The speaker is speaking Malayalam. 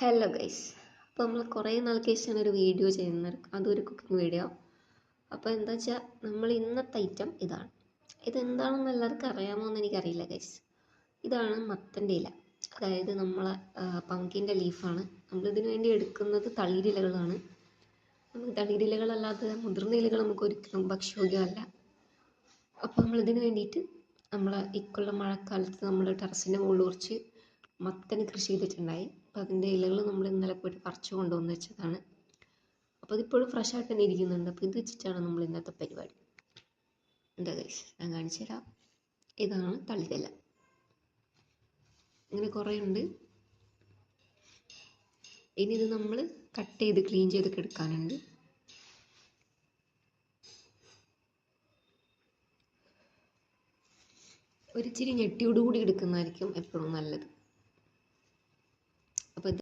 ഹലോ ഗൈസ്, അപ്പോൾ നമ്മൾ കുറേ നാൾക്ക് ശേഷമാണ് ഒരു വീഡിയോ ചെയ്യുന്നത്. അതൊരു കുക്കിംഗ് വീഡിയോ. അപ്പോൾ എന്താ വെച്ചാൽ നമ്മൾ ഇന്നത്തെ ഐറ്റം ഇതാണ്. ഇതെന്താണെന്ന് എല്ലാവർക്കും അറിയാമോ എന്ന് എനിക്കറിയില്ല ഗൈസ്. ഇതാണ് മത്തൻ്റെ ഇല, അതായത് നമ്മളെ പങ്കിൻ്റെ ലീഫാണ്. നമ്മളിതിനു വേണ്ടി എടുക്കുന്നത് തളിരിലകളാണ്. നമുക്ക് തളിരിലകളല്ലാതെ മുതിർന്ന ഇലകൾ നമുക്ക് ഒരിക്കലും ഭക്ഷ്യയോഗ്യമല്ല. അപ്പോൾ നമ്മളിതിന് വേണ്ടിയിട്ട് ഇക്കൊല്ലം മഴക്കാലത്ത് നമ്മൾ ടെറസിൻ്റെ മുകളിൽ കുറച്ച് മത്തൻ കൃഷി ചെയ്തിട്ടുണ്ടായി. അപ്പോൾ അതിൻ്റെ ഇലകൾ നമ്മൾ ഇന്നലെ പോയിട്ട് പറിച്ചു കൊണ്ടുവന്ന് വെച്ചതാണ്. അപ്പോൾ അതിപ്പോഴും ഫ്രഷ് ആയിട്ട് തന്നെ ഇരിക്കുന്നുണ്ട്. അപ്പോൾ ഇത് വെച്ചിട്ടാണ് നമ്മൾ ഇന്നത്തെ പരിപാടി. എന്താ ഗൈസ്, ഞാൻ കാണിച്ചു തരാം. ഇതാണ് തളിരില. ഇങ്ങനെ കുറേ ഉണ്ട്. ഇനി ഇത് നമ്മൾ കട്ട് ചെയ്ത് ക്ലീൻ ചെയ്തൊക്കെ എടുക്കാനുണ്ട്. ഒരിച്ചിരി ഞെട്ടിയോടുകൂടി എടുക്കുന്നതായിരിക്കും എപ്പോഴും നല്ലത്.